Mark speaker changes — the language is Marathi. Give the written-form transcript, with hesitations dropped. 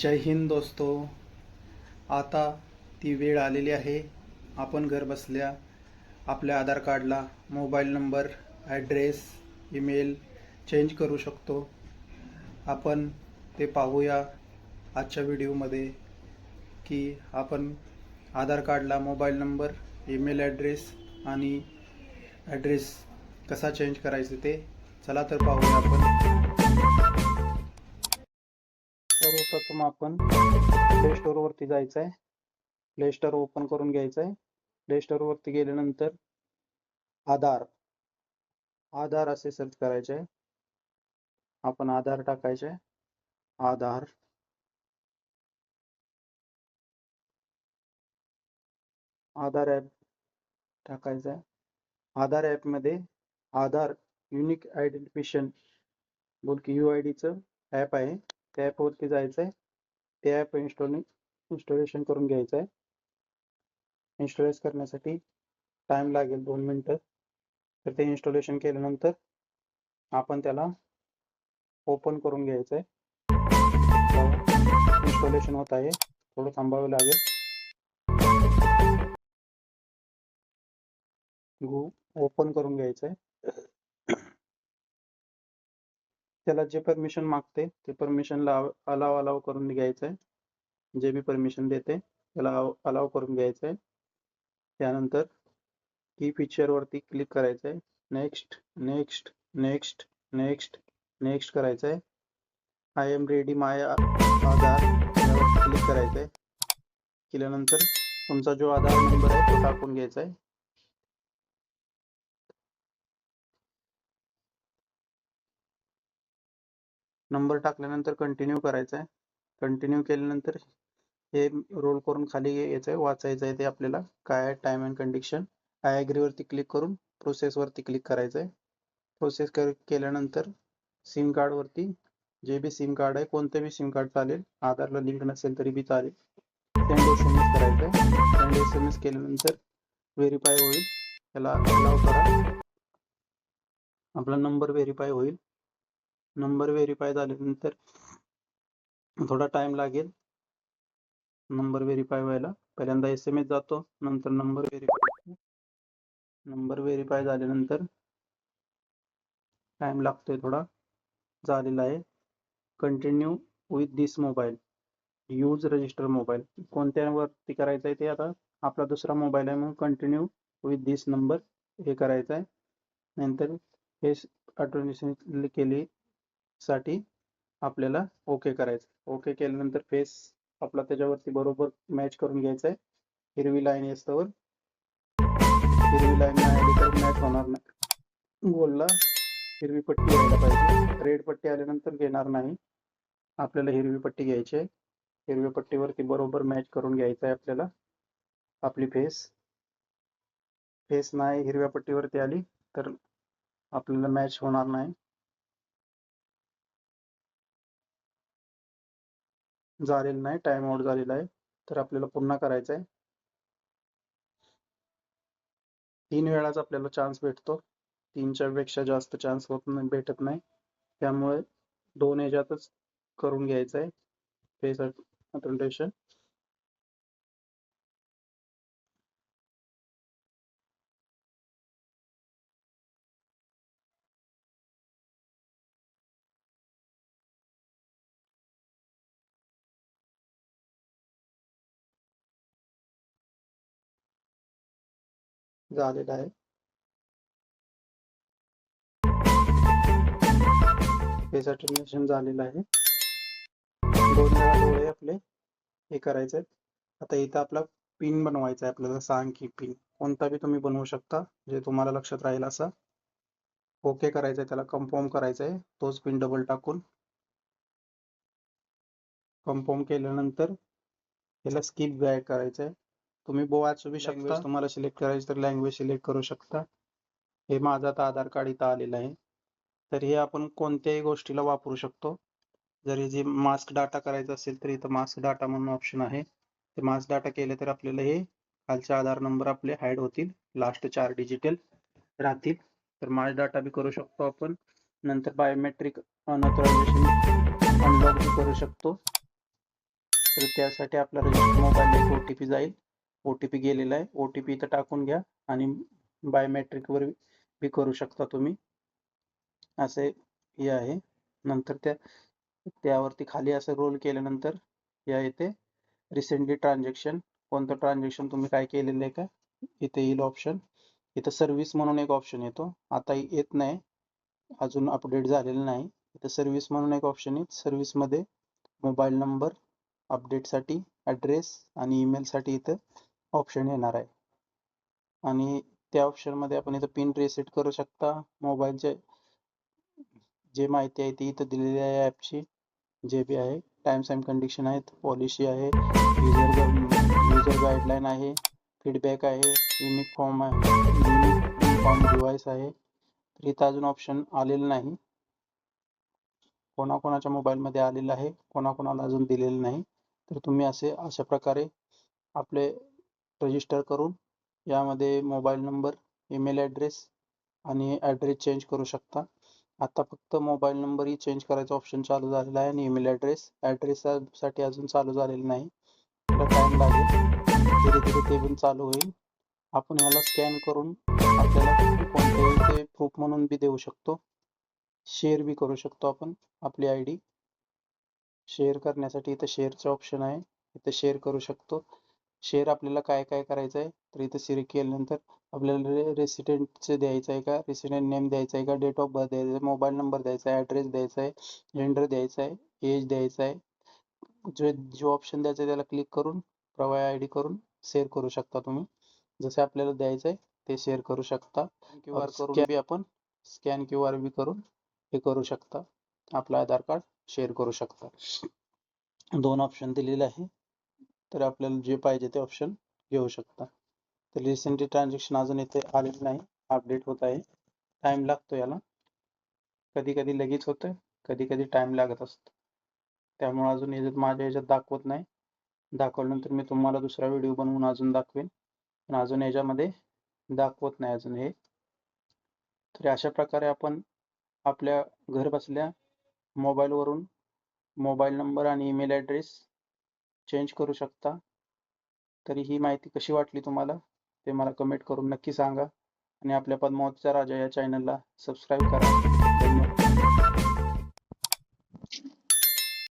Speaker 1: जय हिंद दोस्तो. आता ती वेळ आलेली आहे. आपण घर बसल्या आपल्या आधार कार्डला mobile number, address, email change करू शकतो. आपण ते पाहूया आजच्या व्हिडिओमध्ये की आपण आधार कार्डला मोबाईल नंबर, ईमेल ॲड्रेस आणि ॲड्रेस कसा चेंज करायचं ते. चला तर पाहूया आपण. सर्वप्रथम आपण प्ले स्टोअरवरती जायचं आहे. प्ले स्टोअर ओपन करून घ्यायचं आहे. प्ले स्टोअरवरती गेल्यानंतर आधार असे सर्च करायचे आहे. आपण आधार टाकायचे. आधार ॲप टाकायचं आहे. आधार ॲपमध्ये आधार युनिक आयडेंटिफिकेशन बोल की UIDचं ॲप आहे. त्या ॲपवरती जायचं आहे. ते ॲप इन्स्टॉलेशन करून घ्यायचं आहे. इन्स्टॉलेशन करण्यासाठी टाईम लागेल 2 मिनटं. तर ते इन्स्टॉलेशन केल्यानंतर आपण त्याला ओपन करून घ्यायचं आहे. इन्स्टॉलेशन होत आहे, थोडं थांबावं लागेल. ओपन करून घ्यायचं आहे. त्याला जे परमिशन मागते ते परमिशनला अलाव करून घ्यायचं आहे. जे बी परमिशन देते त्याला अलाव करून घ्यायचं आहे. त्यानंतर की फीचरवरती क्लिक करायचं आहे. Next next next next next करायचं आहे. आय एम रेडी माय आधार यावर क्लिक करायचं आहे. केल्यानंतर तुमचा जो आधार नंबर आहे तो टाकून घ्यायचा आहे. नंबर टाकल्यानंतर कंटिन्यू करायचं आहे. कंटिन्यू केल्यानंतर हे रोल करून खाली यायचं आहे, वाचायचं आहे ते आपल्याला काय आहे टाइम अँड कंडिशन. आय ॲग्रीवरती क्लिक करून प्रोसेसवरती क्लिक करायचं आहे. प्रोसेस केल्यानंतर सिम कार्डवरती जे बी सिम कार्ड आहे कोणते बी सिम कार्ड चालेल, आधारला लिंक नसेल तरी बी चालेल. सेंड SMS करायचं आहे. सेंड SMS केल्यानंतर व्हेरीफाय होईल, त्याला अलाव करा. आपला नंबर व्हेरीफाय होईल. नंबर व्हेरीफाय झाल्यानंतर थोडा टाइम लागेल नंबर व्हेरीफाय व्हायला. पहिल्यांदा SMS जातो, नंतर नंबर व्हेरीफाय झाल्यानंतर टाइम लागतोय थोडा. झालेला आहे. Continue with this mobile, use register mobile. कोणत्यावरती करायचं आहे ते, आता आपला दुसरा मोबाईल आहे म्हणून कंटिन्यू विथ दिस नंबर हे करायचं आहे. नंतर हे ऑटोमेशन केली साठी आपल्याला ओके करायचं. ओके केल्यानंतर फेस आपला त्याच्यावरती बरोबर मॅच करून घ्यायचा आहे. हिरवी लाईन येस्तवर, हिरवी लाईन नाही आली तर मॅच होणार नाही. गोलला हिरवी पट्टी यायला पाहिजे. रेड पट्टी आल्यानंतर घेणार नाही, आपल्याला हिरवी पट्टी घ्यायची आहे. हिरव्या पट्टीवरती बरोबर मॅच करून घ्यायचं आहे आपल्याला आपली फेस नाही हिरव्या पट्टीवरती आली तर आपल्याला मॅच होणार नाही. झालेलं नाही, टाइम आउट झालेला आहे, तर आपल्याला पुन्हा करायचं आहे. 3 वेळाच आपल्याला चान्स भेटतो. 3च्या पेक्षा जास्त चान्स भेटत नाही. त्यामुळे 2 ह्याच्यातच करून घ्यायचं आहे फेस ऑथेंटिकेशन. झालेलं आहे. फेस ऑथेंटिकेशन झालेलं आहे. 2 वेळा डोळे आपले हे करायचे आहेत. आता इथं आपला पिन बनवायचा आहे आपल्याला, 6 अंकी पिन. कोणता बी तुम्ही बनवू शकता जे तुम्हाला लक्षात राहील असा. ओके करायचं आहे, त्याला कन्फर्म करायचं आहे. तोच पिन डबल टाकून कन्फर्म केल्यानंतर याला स्किप गाईड करायचं आहे. तुम्ही वाचू बी शकता, तुम्हाला सिलेक्ट करायचं तर लँग्वेज सिलेक्ट करू शकता. हे माझं आता आधार कार्ड इथं आलेलं आहे. तर हे आपण कोणत्याही गोष्टीला वापरू शकतो. जरी जे मास्क डाटा करायचं असेल तर इथं मास्क डाटा म्हणून ऑप्शन आहे. ते मास्क डाटा केले तर आपल्याला हे खालचे आधार नंबर आपले हाईड होतील, लास्ट 4 डिजिटल राहतील. तर मास्क डाटा बी करू शकतो आपण. नंतर बायोमेट्रिक अनऑथरायझेशन अनलॉक बी करू शकतो. तर त्यासाठी आपला रजिस्टर मोबाईलला एक OTP जाईल. OTP गेलेला आहे. OTP इथं टाकून घ्या आणि बायोमेट्रिकवर बी करू शकता तुम्ही. असे हे आहे. नंतर त्यावरती खाली असं रोल केल्यानंतर या इथे रिसेंटली ट्रान्झॅक्शन, कोणतं ट्रान्झॅक्शन तुम्ही काय केलेलं आहे का इथे येईल ऑप्शन. इथं सर्व्हिस म्हणून एक ऑप्शन येतो. आता येत नाही, अजून अपडेट झालेलं नाही. इथं सर्व्हिस म्हणून एक ऑप्शन आहे. सर्व्हिसमध्ये मोबाईल नंबर अपडेटसाठी ॲड्रेस आणि ईमेलसाठी इथं ऑप्शन येणार आहे. आणि त्या ऑप्शनमध्ये आपण इथं पिन रिसेट करू शकता. मोबाईलचे जे माहिती आहे ती इथं दिलेली आहे ॲपची, जे बी आहे. टर्म्स अँड कंडिशन आहेत, पॉलिसी आहे, युजर गाईडलाईन आहे, फीडबॅक आहे, युनिक फॉर्म डिव्हाइस आहे. तर इथं अजून ऑप्शन आलेलं नाही. कोणाकोणाच्या मोबाईलमध्ये आलेलं आहे, कोणाकोणाला अजून दिलेलं नाही. तर तुम्ही अशा प्रकारे आपले रजिस्टर करून यामध्ये मोबाईल नंबर, ईमेल ॲड्रेस आणि ॲड्रेस चेंज करू शकता. आता फक्त मोबाईल नंबरही चेंज करायचा ऑप्शन चालू झालेला आहे आणि ईमेल ॲड्रेससाठी अजून चालू झालेलं नाही. थोडा टाईम लागेल, धीरे धीरे ते पण चालू होईल. आपण ह्याला स्कॅन करून आपल्याला कोणत्याही ते प्रूफ म्हणून बी देऊ शकतो. शेअर बी करू शकतो आपण आपली ID. शेअर करण्यासाठी इथं शेअरचं ऑप्शन आहे, इथं शेअर करू शकतो. शेअर आपल्याला काय काय करायचं आहे, तर इथं सिलेक्ट केल्यानंतर आपल्याला रेसिडेंटचं द्यायचं आहे का, रेसिडेंट नेम द्यायचं आहे का, डेट ऑफ बर्थ द्यायचं आहे, मोबाईल नंबर द्यायचा आहे, ॲड्रेस द्यायचा आहे, जेंडर द्यायचा आहे, एज द्यायचा आहे. जो ऑप्शन द्यायचा आहे त्याला क्लिक करून प्रोव्हाइड ID करून शेअर करू शकता तुम्ही. जसे आपल्याला द्यायचं आहे ते शेअर करू शकता. QR करून बी आपण स्कॅन QR बी करून हे करू शकता. आपलं आधार कार्ड शेअर करू शकता. 2 ऑप्शन दिलेले आहे. तर आपल्याला जे पाहिजे ते ऑप्शन घेऊ शकता. तर रिसेंटली ट्रान्झॅक्शन अजून इथे आलेलं नाही, अपडेट होत आहे. टाइम लागतो याला, कधी कधी लगेच होतं, कधी कधी टाइम लागत असतो. त्यामुळे अजून याच्यात माझ्या ह्याच्यात दाखवत नाही. दाखवल्यानंतर मी तुम्हाला दुसरा व्हिडिओ बनवून अजून दाखवेन, पण अजून याच्यामध्ये दाखवत नाही अजून हे. तर अशा प्रकारे आपण आपल्या घर बसल्या मोबाईलवरून मोबाईल नंबर आणि ईमेल ॲड्रेस चेंज करू शकता. तरी ही माहिती कशी वाटली तुम्हाला ते मला कमेंट करून नक्की सांगा आणि आपल्या पद्मावतीचा राजा या चॅनलला सबस्क्राईब करा. धन्यवाद.